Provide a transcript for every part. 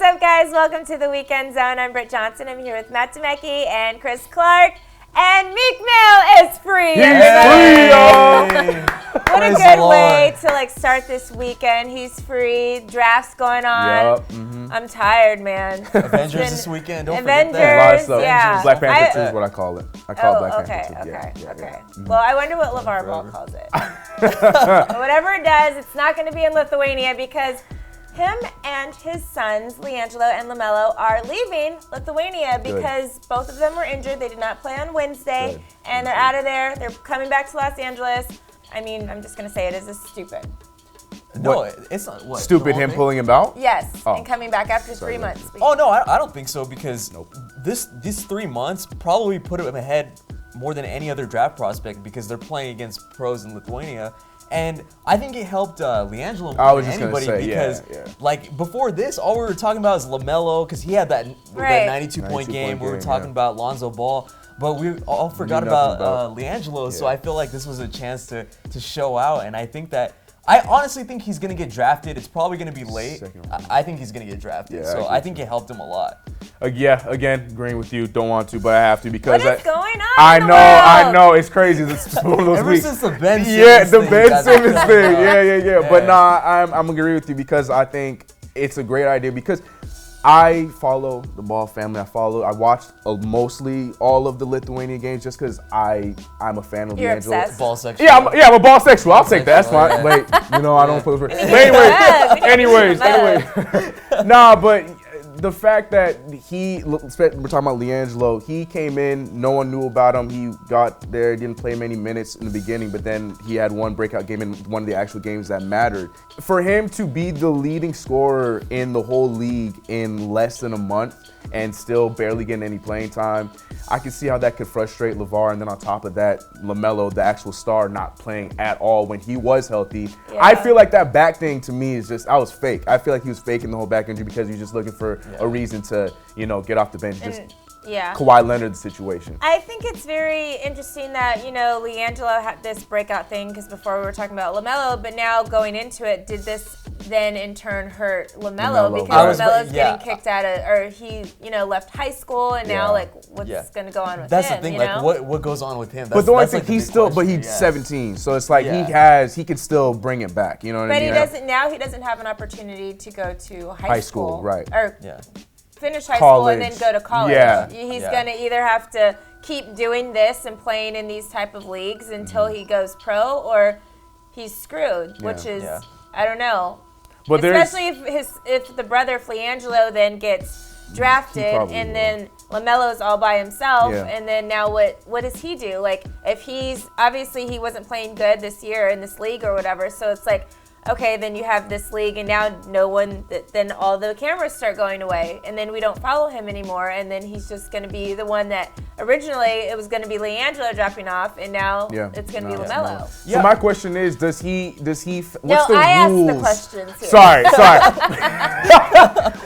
What's up, guys? Welcome to the Weekend Zone. I'm Britt Johnson. I'm here with Matt Demecki and Chris Clark. And Meek Mill is free. He's free, y'all. What a good way to start this weekend. He's free. Drafts going on. Yep. Mm-hmm. I'm tired, man. Avengers this weekend. Don't Avengers, forget that. A lot of stuff. Yeah. Black Panther 2 is what I call it. I call it Black Panther 2. Okay. Yeah. Mm-hmm. Well, I wonder what Lavar Ball calls it. Whatever it does, it's not going to be in Lithuania because him and his sons, Liangelo and Lamelo, are leaving Lithuania because both of them were injured. They did not play on Wednesday, and they're out of there. They're coming back to Los Angeles. I mean, I'm just going to say it is stupid. No, it's not. What, stupid him pulling him out? Yes, and coming back after 3 months. Oh, no, I don't think so because these 3 months probably put him ahead more than any other draft prospect because they're playing against pros in Lithuania. And I think it helped Liangelo more than anybody because, before this, all we were talking about is Lamelo because he had that 92-point game. We were talking about Lonzo Ball, but we all forgot about Liangelo. Yeah. So I feel like this was a chance to show out, and I think that I honestly think he's going to get drafted. It's probably going to be late. I think he's going to get drafted. Yeah, so I think it helped him a lot. Again, agreeing with you. Don't want to, but I have to because what is going on? I know. It's crazy. It's one of those Ever weeks. since the Ben Simmons the thing, Ben Simmons thing. Yeah. But I'm agree with you because I think it's a great idea because I follow the Ball family. I watched mostly all of the Lithuania games just because I'm a fan of You're Liangelo. obsessed. Ball section. Yeah, I'm a ball sexual. I'll take that. That's fine. Wait, I don't put it. But anyways. Nah, but the fact that we're talking about Liangelo, he came in, no one knew about him. He got there, didn't play many minutes in the beginning, but then he had one breakout game in one of the actual games that mattered. For him to be the leading scorer in the whole league in less than a month and still barely getting any playing time, I can see how that could frustrate Lavar. And then on top of that, Lamelo, the actual star, not playing at all when he was healthy. Yeah. I feel like that back thing to me is just, I was fake. I feel like he was faking the whole back injury because he was just looking for a reason to, get off the bench. Kawhi Leonard situation. I think it's very interesting that, Liangelo had this breakout thing because before we were talking about Lamelo, but now going into it, did this then in turn hurt Lamelo because Lamelo's getting kicked out of, or he, left high school and now what's going to go on with That's him? That's the thing, what goes on with him? But the only thing, he's 17, so it's like he can still bring it back, you know what I mean? But he doesn't have an opportunity to go to high school. Right. Or finish high school and then go to college. Yeah. He's going to either have to keep doing this and playing in these type of leagues until he goes pro, or he's screwed, which is, I don't know. But especially if the brother Liangelo then gets drafted and then LaMelo's all by himself, and then now what does he do? Like, if obviously he wasn't playing good this year in this league or whatever, so it's like, okay, then you have this league, and now then all the cameras start going away, and then we don't follow him anymore, and then he's just going to be the one that originally it was going to be Liangelo dropping off, and now it's going to be Lamelo. So my question is, does he? What's the rules? I asked the questions here. Sorry.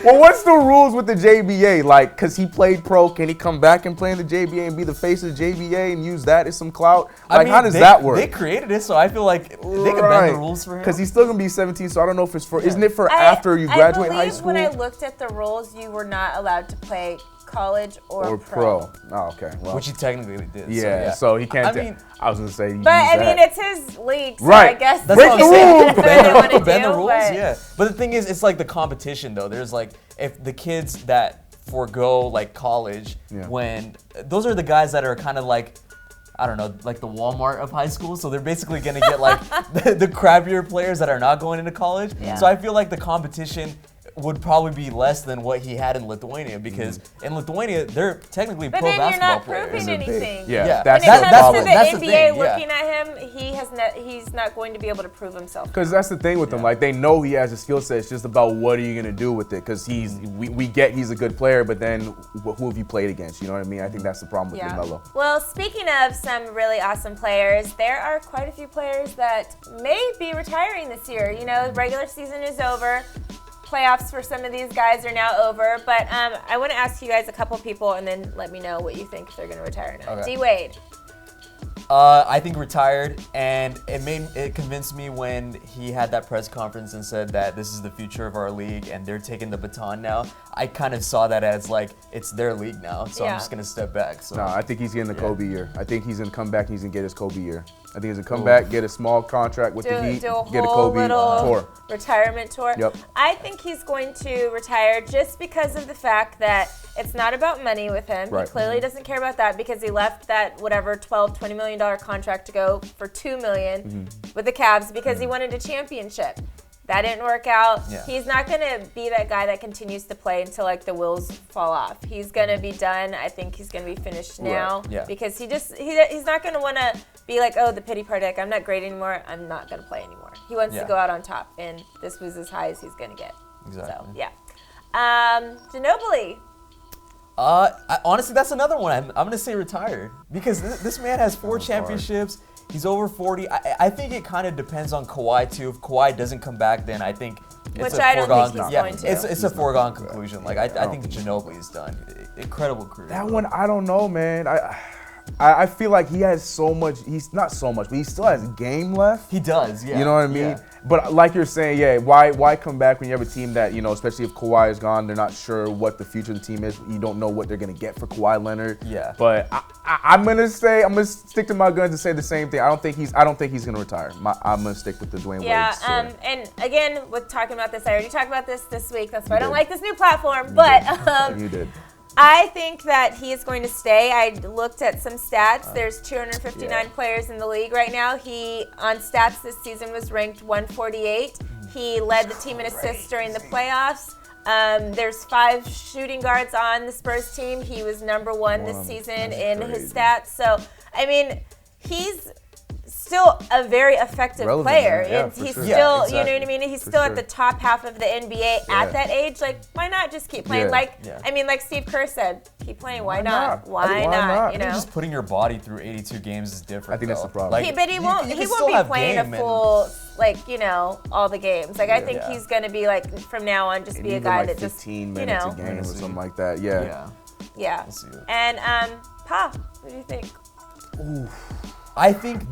Well, what's the rules with the JBA? Like, because he played pro, can he come back and play in the JBA and be the face of the JBA and use that as some clout? Like, how does that work? They created it, so I feel like they can bend the rules for him. Because he's still going to be 17, so I don't know if it's for, isn't it for after you graduate high school? When I looked at the rules, you were not allowed to play college or pro. Oh, okay. Well, which he technically did. Yeah, so he can't. I was going to say. But it's his league, so right. I guess that's what I'm saying. Bend the rules, yeah. But the thing is, it's like the competition, though. There's like, if the kids that forego like college, when those are the guys that are kind of like, I don't know, like the Walmart of high school. So they're basically going to get like the crappier players that are not going into college. Yeah. So I feel like the competition would probably be less than what he had in Lithuania because in Lithuania, they're technically pro basketball players. But then you're not proving anything. Yeah. When it comes to the NBA looking at him, he's not going to be able to prove himself. Because that's the thing with him. Like, they know he has a skill set. It's just about what are you going to do with it? Because we get he's a good player, but then who have you played against? You know what I mean? I think that's the problem with Lamelo. Well, speaking of some really awesome players, there are quite a few players that may be retiring this year. Regular season is over. Playoffs for some of these guys are now over, but I want to ask you guys a couple people and then let me know what you think if they're going to retire or not. Okay. D-Wade. I think retired, and it convinced me when he had that press conference and said that this is the future of our league and they're taking the baton now. I kind of saw that as like it's their league now, so I'm just gonna step back. So I think he's getting the Kobe year. I think he's gonna come back and he's gonna get his Kobe year. I think he's gonna come back, get a small contract with the Heat, get a Kobe tour. Retirement tour. Yep. I think he's going to retire just because of the fact that it's not about money with him. Right. He clearly doesn't care about that because he left that whatever $20 million contract to go for $2 million with the Cavs because he wanted a championship. That didn't work out. Yeah. He's not going to be that guy that continues to play until like the wheels fall off. He's going to be done. I think he's going to be finished now because he's not going to want to be like, oh, the pity party, like, I'm not great anymore. I'm not going to play anymore. He wants to go out on top, and this was as high as he's going to get. Exactly. So, yeah. Ginobili. Honestly, that's another one. I'm going to say retired because this man has 4 championships. He's over 40. I think it kind of depends on Kawhi, too. If Kawhi doesn't come back, then I think it's a foregone conclusion. It's a foregone conclusion. Like, I think Ginobili is done. Incredible career. That one, I don't know, man. I feel like he has so much. He's not so much, but he still has game left. He does, yeah. You know what I mean? Yeah. But like you're saying, why come back when you have a team that, especially if Kawhi is gone, they're not sure what the future of the team is. You don't know what they're gonna get for Kawhi Leonard. Yeah. But I'm gonna stick to my guns and say the same thing. I don't think he's gonna retire. I'm gonna stick with the Dwayne Wade story. And again, with talking about this, I already talked about this week. That's why I don't like this new platform. But you did. I think that he is going to stay. I looked at some stats. There's 259 players in the league right now. He, on stats this season, was ranked 148. He led the team in assists during the playoffs. There's 5 shooting guards on the Spurs team. He was number 1 this season in his stats. So, I mean, he's still a very effective player. Yeah, he's sure. still, you know what I mean? He's still at the top half of the NBA at that age. Like, why not just keep playing? I mean, like Steve Kerr said, keep playing. Why not? Why not? You know, just putting your body through 82 games is different. I think that's the problem. But he won't be playing a full, all the games. Like, I think he's going to be, like, from now on, just be a guy that just, 15 minutes a game or something like that. Yeah. Yeah. And, Pa, what do you think? Ooh. I think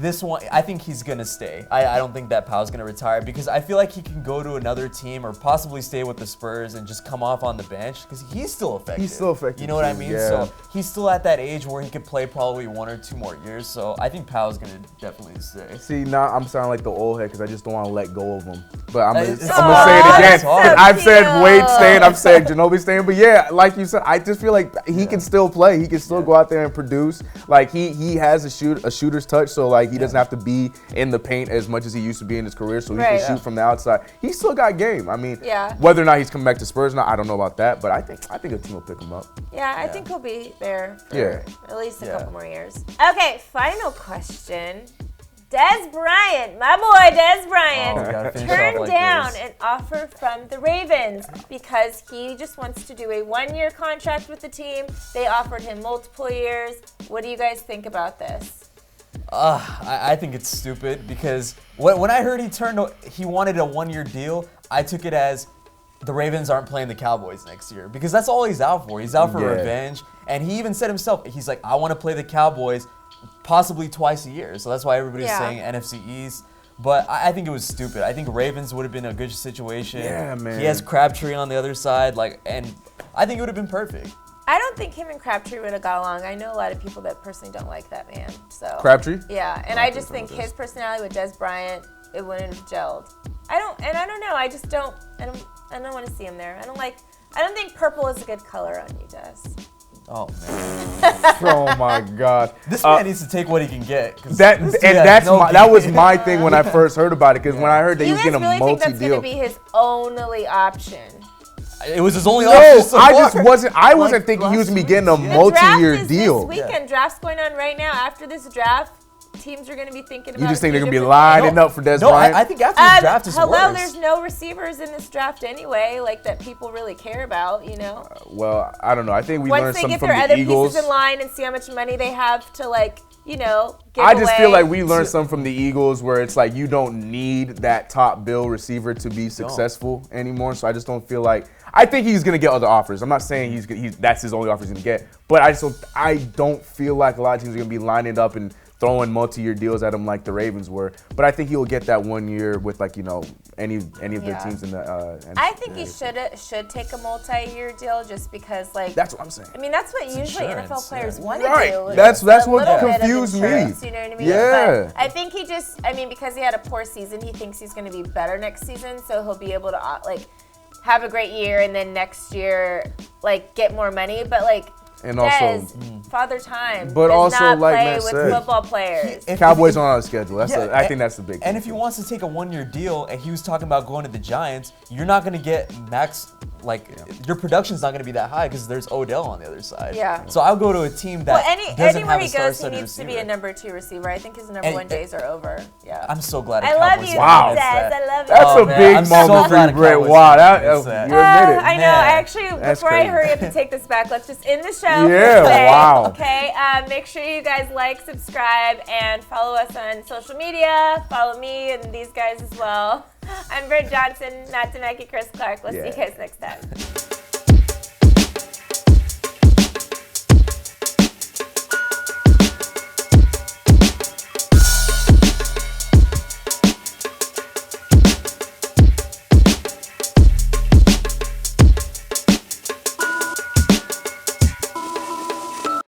he's going to stay. I don't think that Powell's going to retire because I feel like he can go to another team or possibly stay with the Spurs and just come off on the bench because he's still effective. You know what I mean? Yeah. So he's still at that age where he could play probably 1 or 2 more years. So I think Powell's going to definitely stay. See, now I'm sounding like the old head because I just don't want to let go of him. But I'm going to say it again. So I've said Wade staying, I've said Ginobili staying. But yeah, like you said, I just feel like he can still play. He can still go out there and produce. Like he has a shooter's touch, so like he doesn't have to be in the paint as much as he used to be in his career, so he can shoot from the outside. He still got game. I mean, whether or not he's coming back to Spurs or not, I don't know about that, but I think a team will pick him up. Yeah, I think he'll be there for at least a couple more years. Okay, final question. Dez Bryant, my boy Dez Bryant, turned down an offer from the Ravens because he just wants to do a 1-year contract with the team. They offered him multiple years. What do you guys think about this? I think it's stupid because when I heard he wanted a 1-year deal, I took it as the Ravens aren't playing the Cowboys next year because that's all he's out for. He's out for revenge, and he even said himself, he's like, I want to play the Cowboys possibly twice a year. So that's why everybody's saying NFC East. But I think it was stupid. I think Ravens would have been a good situation. Yeah, man. He has Crabtree on the other side, and I think it would have been perfect. I don't think him and Crabtree would have got along. I know a lot of people that personally don't like that man. So Crabtree? Yeah, and I just think his personality with Dez Bryant, it wouldn't have gelled. I don't know. I don't want to see him there. I don't think purple is a good color on you, Dez. Oh man! Oh my God! This man needs to take what he can get. That was my thing when I first heard about it. Because when I heard that he was getting a multi-deal, you guys really think that's going to be his only option? It was his only option. So I wasn't thinking he was going to be getting a multi-year deal. This weekend, draft's going on right now. After this draft, teams are going to be thinking about. You just think they're going to be lining up for Dez Bryant? I think after the draft is worse. There's no receivers in this draft anyway, like that people really care about, you know. Well, I don't know. I think we learned something from the Eagles. Once they get their other pieces in line and see how much money they have to give I just away. feel like we learned something from the Eagles where it's like you don't need that top bill receiver to be successful anymore. So I just don't feel like. I think he's going to get other offers. I'm not saying that's his only offer he's going to get, but I don't feel like a lot of teams are going to be lining up and throwing multi-year deals at him like the Ravens were. But I think he'll get that 1 year with like, you know, any of their teams in the I think he should take a multi-year deal just because, like, that's what I'm saying. I mean, that's what usually NFL players want to do. That's what confused me. You know what I mean? Yeah. But I think because he had a poor season, he thinks he's going to be better next season, so he'll be able to like have a great year and then next year like get more money. But like, and also Father Time but does also not like play Matt with said, football players. Cowboys aren't on the schedule. I think that's the big thing. And if he wants to take a 1 year deal and he was talking about going to the Giants, you're not going to get max. Your production's not going to be that high because there's Odell on the other side. Yeah. So I'll go to a team that doesn't anywhere have a he goes, he needs receiver. to be a number 2 receiver. I think his number 1 days are over. Yeah. I'm so glad. I love you, wow. Dez. I love you. That's a big moment for you, Brett. Wow. You admit it. I know. Actually, before I hurry up and take this back, let's just end the show. Yeah. Today, wow. Okay. Make sure you guys like, subscribe, and follow us on social media. Follow me and these guys as well. I'm Britt Johnson, Matt Tanaki, Chris Clark. We'll see you guys next time.